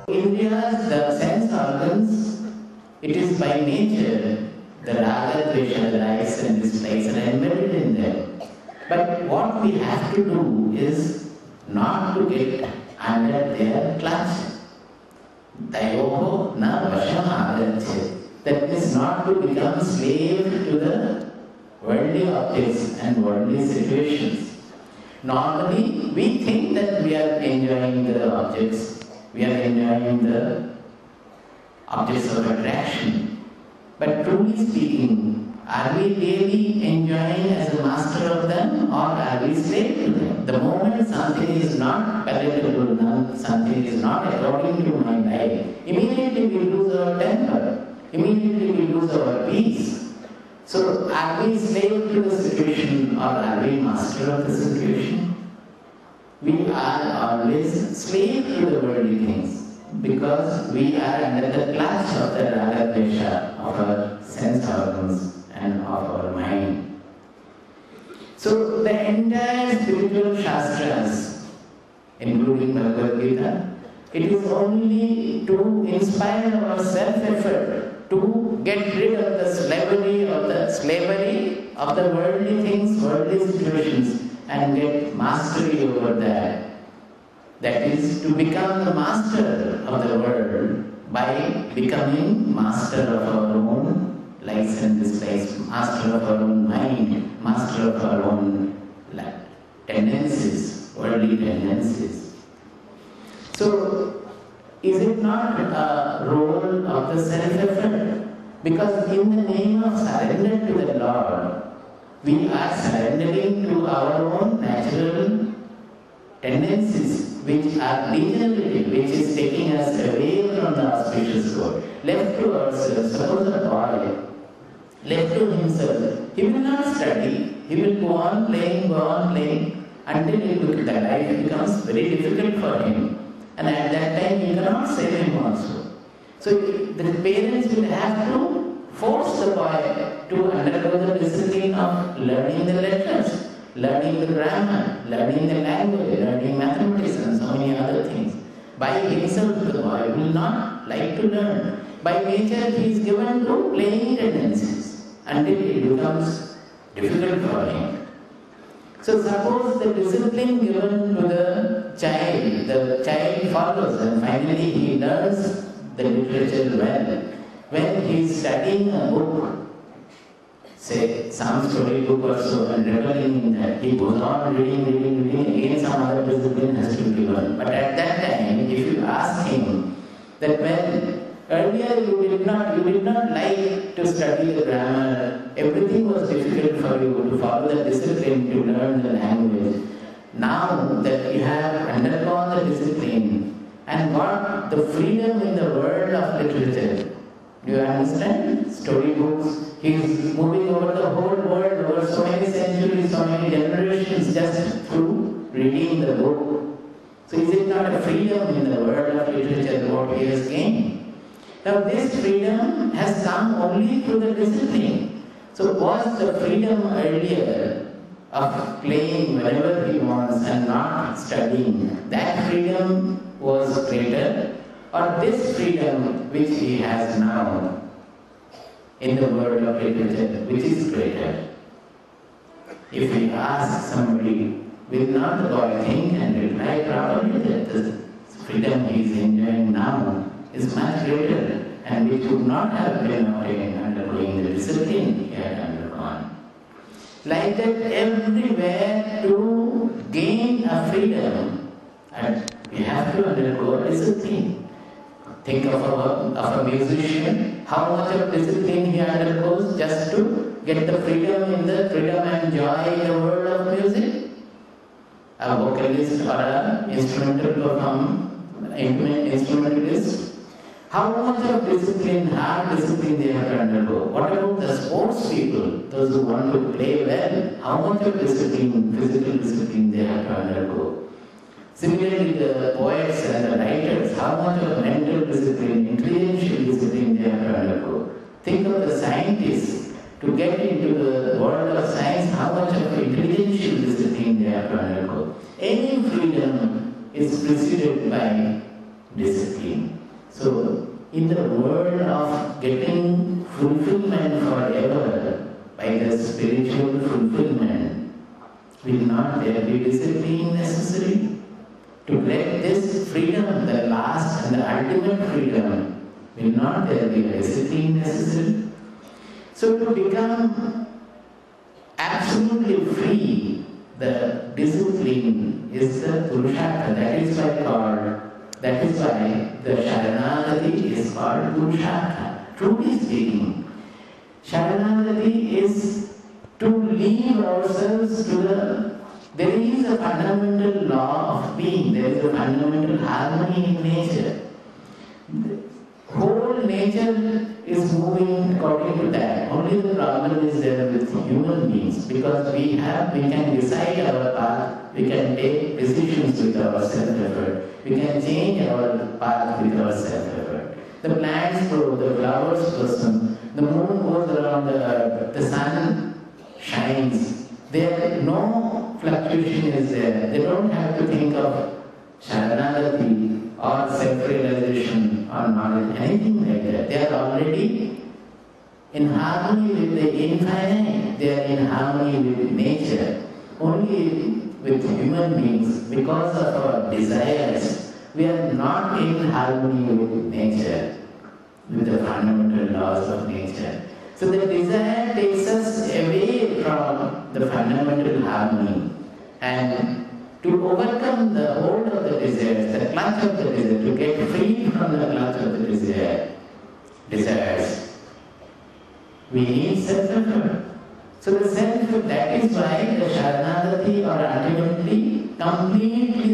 India's the sense organs, it is by nature the raga, dvesha, the likes and dislikes are embedded in them. But what we have to do is not to get under their clutch. Dayoho na vasham agachet. That means not to become slave to the worldly objects and worldly situations. Normally, we think that we are enjoying the objects, we are enjoying the objects of attraction. But truly speaking, are we really enjoying as a master of them, or are we slave to them? The moment something is not palatable, something is not according to my life, immediately we lose our temper, immediately we lose our peace. So, are we slave to the situation, or are we master of the situation? We are always slave to the worldly things because we are under the clutch of the raga dvesha of our sense organs and of our mind. So, the entire spiritual shastras, including Bhagavad Gita, it is only to inspire our self-effort to get rid of the slavery of the worldly things, worldly situations, and get mastery over that. That is to become the master of the world by becoming master of our own likes and dislikes, master of our own mind, master of our own tendencies, worldly tendencies. So, is it not a role of the self-effort? Because in the name of surrender to the Lord, we are surrendering to our own natural tendencies, which are degenerative, which is taking us away from the auspicious goal. Left to ourselves, suppose a boy, left to himself, he will not study, he will go on playing, until the life becomes very difficult for him. And at that time, you cannot save him also. So, the parents will have to force the boy to undergo the discipline of learning the letters, learning the grammar, learning the language, learning mathematics and so many other things. By himself, the boy will not like to learn. By nature, he is given to playing tendencies until it becomes difficult for him. So suppose the discipline given to the child follows and finally he learns the literature well. When he is studying a book, say some story book or so, and reveling in that, he goes on reading, again some other discipline has to be given. But at that time, if you ask him that when earlier you did not like to study the grammar, everything was difficult for you to follow the discipline to learn the language. Now that you have undergone the discipline and got the freedom in the world of literature, do you understand? Storybooks, he is moving over the whole world, over so many centuries, so many generations, just through reading the book. So is it not a freedom in the world of literature what he has gained? Now this freedom has come only through the discipline. So was the freedom earlier of playing whenever he wants and not studying, that freedom was greater, or this freedom which he has now in the world of literature, which is greater? If we ask somebody, will not the boy think and reply properly that the freedom he is enjoying now is much greater and which would not have been obtained undergoing the discipline he had undergone. Like that, everywhere to gain a freedom, and we have to undergo a discipline. Think of a musician, how much of discipline he undergoes just to get the freedom and joy in the world of music. A vocalist or an instrumentalist, how much of discipline, hard discipline they have to undergo. What about the sports people, those who want to play well, how much of discipline, physical discipline they have to undergo. Similarly, the poets and the writers, how much of mental discipline, intellectual discipline they have to undergo. Think of the scientists, to get into the world of science, how much of intellectual discipline they have to undergo. Any freedom is preceded by discipline. So, in the world of getting fulfillment forever by the spiritual fulfillment, will not there be discipline necessary? To get this freedom, the last and the ultimate freedom, will not there be a discipline necessary? So to become absolutely free, the discipline is the Purushartha. That is why the Sharanagati is called Purushartha. Truly speaking, Sharanagati is to leave ourselves to there is a fundamental law of being, there is a fundamental harmony in nature. Whole nature is moving according to that. Only the problem is there with human beings, because we can decide our path, we can take decisions with our self-effort, we can change our path with our self-effort. The plants grow, the flowers blossom, the moon goes around the earth, the sun shines. There no fluctuation is there. They don't have to think of Sharanagati or self-realization or knowledge, anything like that. They are already in harmony with the infinite. They are in harmony with nature. Only with human beings, because of our desires, we are not in harmony with nature, with the fundamental laws of nature. So the desire takes us away from the fundamental harmony, and to overcome the hold of the desires, the clutch of the desire, to get free from the clutch of the desires, we need self-effort. So the self-effort, that is why the Sharanagati, or ultimately completely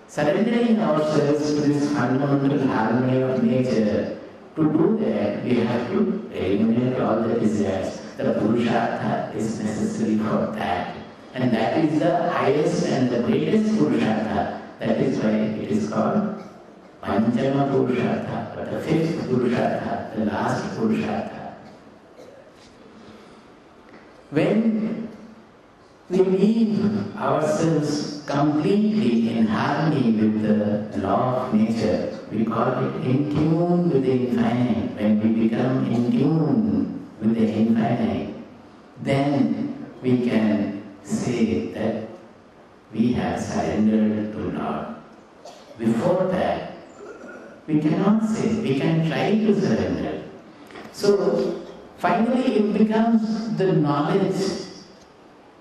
surrendering ourselves to this fundamental harmony of nature. To do that, we have to eliminate all the desires. The Purushartha is necessary for that. And that is the highest and the greatest Purushartha. That is why it is called Panchama Purushartha, or the fifth Purushartha, the last Purushartha. When we leave ourselves completely in harmony with the law of nature, we call it in tune with the infinite. When we become in tune with the infinite, then we can say that we have surrendered to Lord. Before that, we cannot say, we can try to surrender. So, finally it becomes the knowledge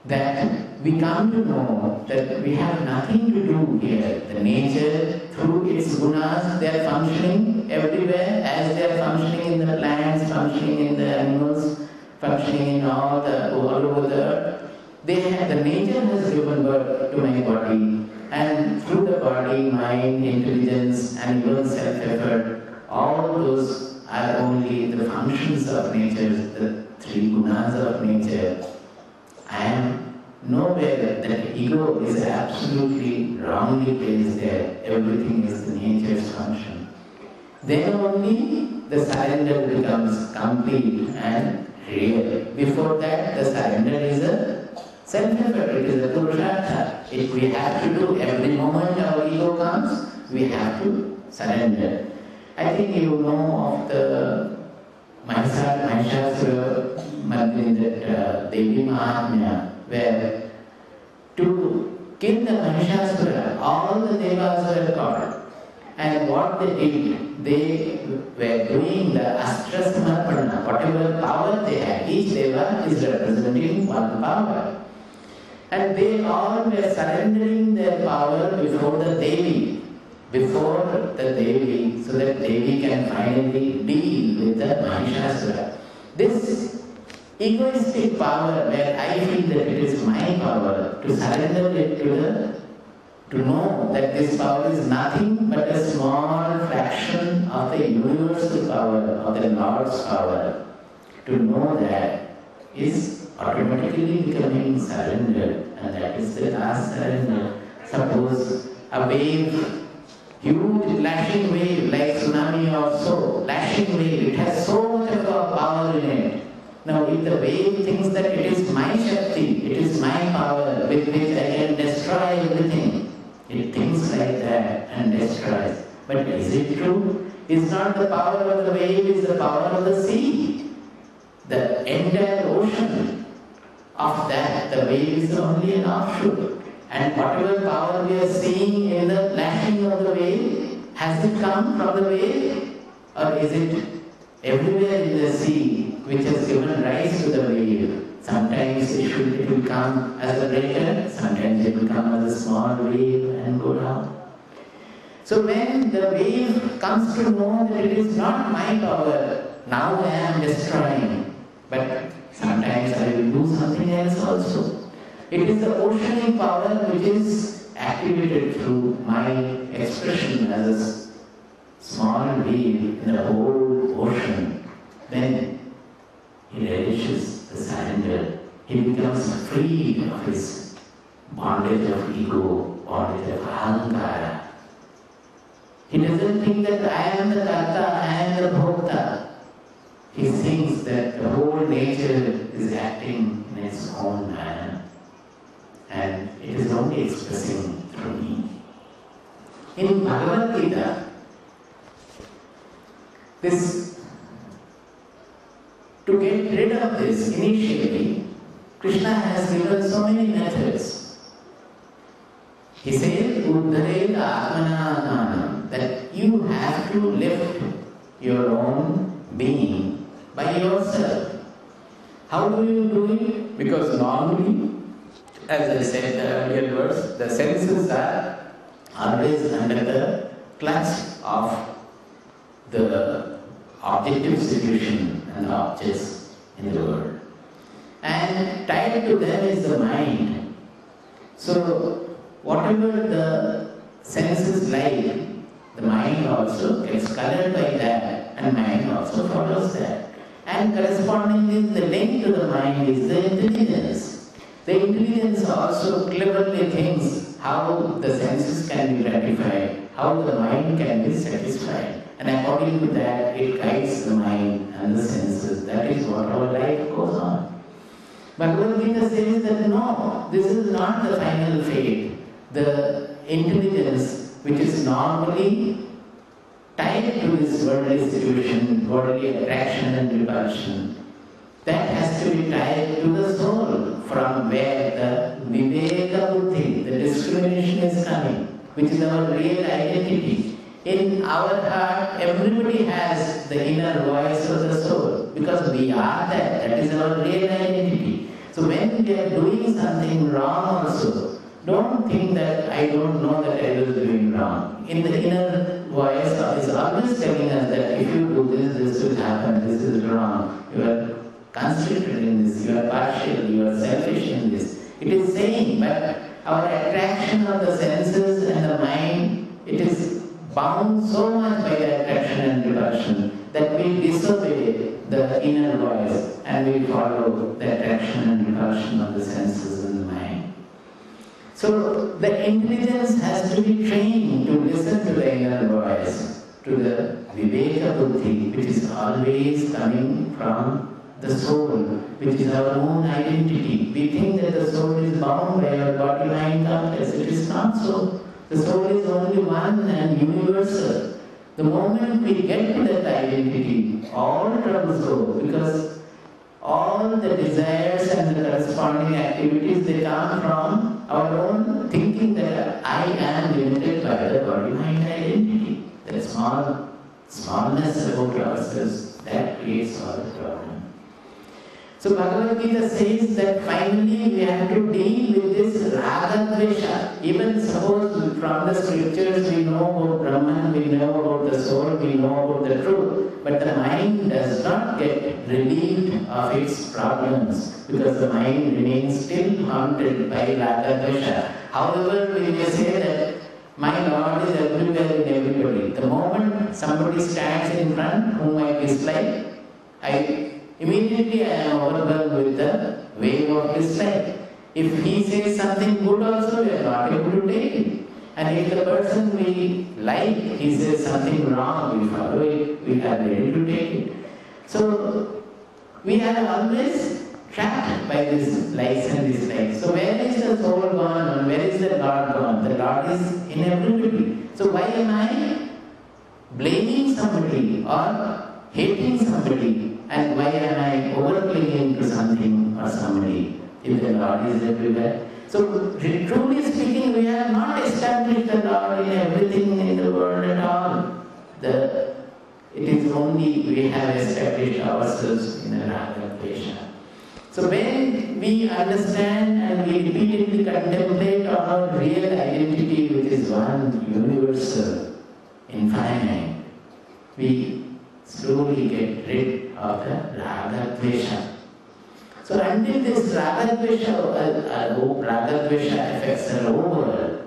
that we come to know that we have nothing to do here. The nature, through its gunas, they are functioning everywhere, as they are functioning in the plants, functioning in the animals, functioning in all over the earth. The nature has given birth to my body, and through the body, mind, intelligence, and even self-effort, all those are only the functions of nature, the three gunas of nature. I am nowhere that ego is absolutely wrongly placed there. Everything is the nature's function. Then only the surrender becomes complete and real. Before that, the surrender is a self-effort, it is a Purushartha. If we have to do every moment our ego comes, we have to surrender. I think you know of the Mahishasura that Devi Mahatmya, where to kill the Mahishasura, all the Devas were called. And what they did, they were doing the Astra Samarpana, whatever power they had. Each Deva is representing one power. And they all were surrendering their power before the Devi. So that Devi can finally deal with the Mahishasura. This egoistic power, where I feel that it is my power, to surrender it to know that this power is nothing but a small fraction of the universal power, of the Lord's power. To know that is automatically becoming surrender, and that is the last surrender. Suppose a wave, huge lashing wave like tsunami or so, lashing wave, it has so much of a power in it. Now if the wave thinks that it is my Shakti, it is my power with which I can destroy everything, it thinks like that and destroys. But is it true? is not the power of the wave, is the power of the sea. The entire ocean of that, the wave is only an offshoot. And whatever power we are seeing in the lashing of the wave, has it come from the wave? Or is it everywhere in the sea which has given rise to the wave? Sometimes it will come as a breaker, sometimes it will come as a small wave and go down. So when the wave comes to know that it is not my power, now I am destroying, but sometimes I will do something else also. It is the oceanic power which is activated through my expression as a small wave in the whole ocean. Then he relishes the surrender. He becomes free of his bondage of ego, bondage of ahankara. He doesn't think that I am the karta, I am the bhokta. He thinks that the whole nature is acting in its own manner. And it is only expressing through me. In Bhagavad Gita, to get rid of this, initially, Krishna has given so many methods. He says, Uddhareta Atmananam, that you have to lift your own being by yourself. How do you do it? Because normally, as I said in the earlier verse, the senses are always under the clutch of the objective situation and the objects in the world. And tied to them is the mind. So, whatever the senses like, the mind also gets colored by that, and mind also follows that. And correspondingly, the link to the mind is the intelligence. The intelligence also cleverly thinks how the senses can be gratified, how the mind can be satisfied. And according to that, it guides the mind and the senses. That is what our life goes on. Bhagavad Gita says that no, this is not the final fate. The intelligence which is normally tied to this worldly situation, worldly attraction and repulsion, that has to be tied to the soul, from where the viveka buddhi, the discrimination is coming, which is our real identity. In our heart, everybody has the inner voice of the soul, because we are that. That is our real identity. So when we are doing something wrong also, don't think that I don't know that I was doing wrong. In the inner voice is always telling us that if you do this, this will happen, this is wrong. You are constricted in this, you are partial, you are selfish in this. It is saying, but our attraction of the senses and the mind, it is bound so much by the attraction and repulsion that we disobey the inner voice and we follow the attraction and repulsion of the senses and the mind. So the intelligence has to be trained to listen to the inner voice, to the viveka buddhi, which is always coming from the soul, which is our own identity. We think that the soul is bound by our body-mind complex. It is not so. The soul is only one and universal. The moment we get to that identity, all troubles go, because all the desires and the corresponding activities, they come from our own thinking that I am limited by the body-mind identity. That smallness about ourselves, that creates all the problem. So Bhagavad Gita says that finally we have to deal with this raga dvesha. Even suppose from the scriptures we know about Brahman, we know about the soul, we know about the truth, but the mind does not get relieved of its problems because the mind remains still haunted by raga dvesha. However, we may say that my Lord is everywhere in everybody. The moment somebody stands in front whom I dislike, immediately I am overwhelmed with the wave of dislike. If he says something good also, we are not able to take it. And if the person we like, he says something wrong, we follow it, we are ready to take it. So, we are always trapped by this likes and dislikes. So where is the soul gone and where is the Lord gone? The Lord is in everybody. So why am I blaming somebody or hating somebody, and why am I over-clinging to something or somebody if the Lord is everywhere? So, truly speaking, we have not established the Lord in everything in the world at all. It is only we have established ourselves in the Raga Dvesha. So when we understand and we repeatedly contemplate on our real identity, which is one universal, infinite, we slowly get rid of the Raga Dvesha. So until this Raga Dvesha effects are over,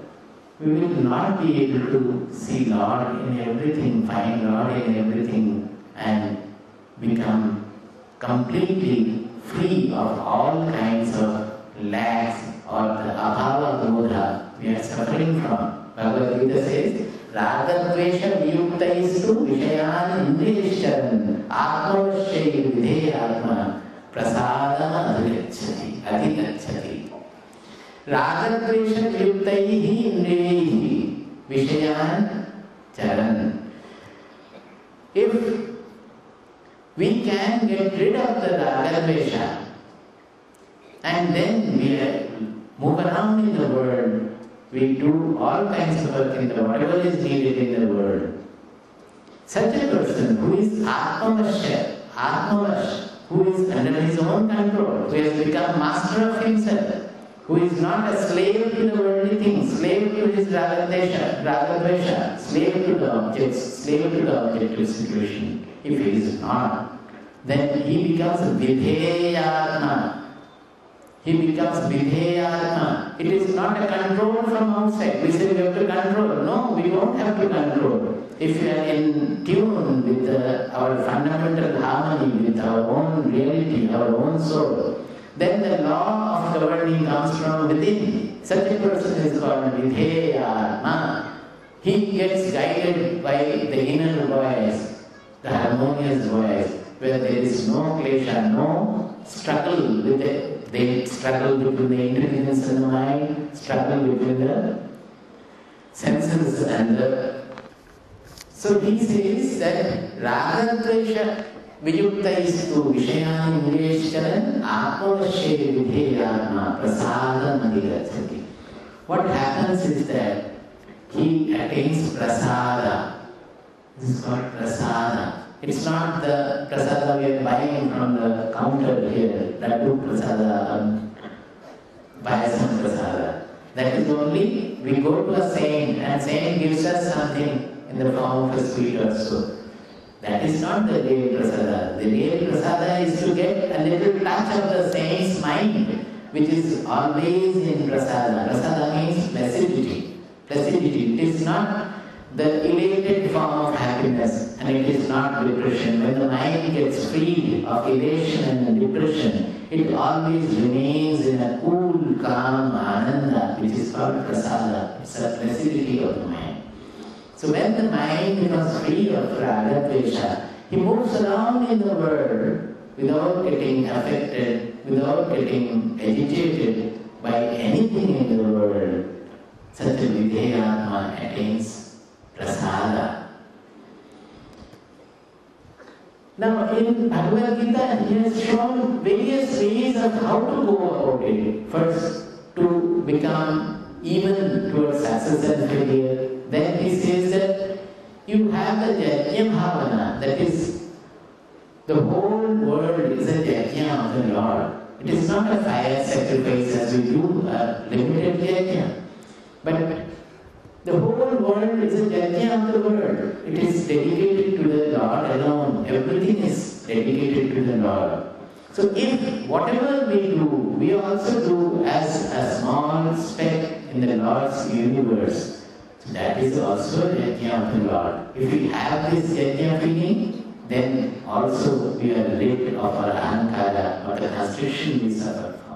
we will not be able to see Lord in everything, find Lord in everything, and become completely free of all kinds of lacks or the abhava bodha we are suffering from. Bhagavad Gita says, Raga Dvesha viyuktaistu vishayan indriyeshcharan atmavashya vidheyatma prasadam adhigacchati. Raga Dvesha viyuktaihi indriyaihi vishayan charan. If we can get rid of the Raga Dvesha and then we move around in the world, we do all kinds of work in the whatever is needed in the world. Such a person who is Atmavash, who is under his own control, who has become master of himself, who is not a slave to the worldly things, slave to his Raga Dvesha, slave to the objects, slave to the objective situation. If he is not, then he becomes Vidheyatma. He becomes Vidheyatma. It is not a control from outside. We say we have to control. No, we don't have to control. If we are in tune with our fundamental harmony, with our own reality, our own soul, then the law of governing comes from within. Such a person is called Vidheyatma. He gets guided by the inner voice, the harmonious voice, where there is no klesha, no struggle with it. They struggle between the intelligence and the mind, struggle between the senses and the... So he says that Raga Dvesha viyuktaistu vishayan indriyeshcharan atmavashya vidheyatma prasadam adhigacchati. What happens is that he attains prasada. This is called prasada. It's not the prasada we are buying from the counter here, Laddu prasada, Bayasam prasada. That is only, we go to a saint and saint gives us something in the form of a sweet or so. That is not the real prasada. The real prasada is to get a little touch of the saint's mind, which is always in prasada. Prasada means placidity. Placidity. It is not the elated form of happiness, and it is not depression. When the mind gets free of elation and depression, it always remains in a cool, calm ananda, which is called prasada. It's a placidity of the mind. So when the mind becomes free of Raga Dvesha, he moves around in the world without getting affected, without getting agitated by anything in the world. Such a Vidheyatma attains prasada. Now in Bhagavad Gita, he has shown various ways of how to go about it. First, to become even towards success and failure. Then he says that you have the Jajna Bhavana, that is, the whole world is a Jajna of the Lord. It is not a fire sacrifice as we do a limited Jajna. But the whole world is a Jajna of the world. It is dedicated to the Lord alone. Everything is dedicated to the Lord. So if whatever we do, we also do as a small speck in the Lord's universe. So that is also a Jajna of the Lord. If we have this Jajna feeling, then also we are rid of our ahankara or the constriction we suffer from.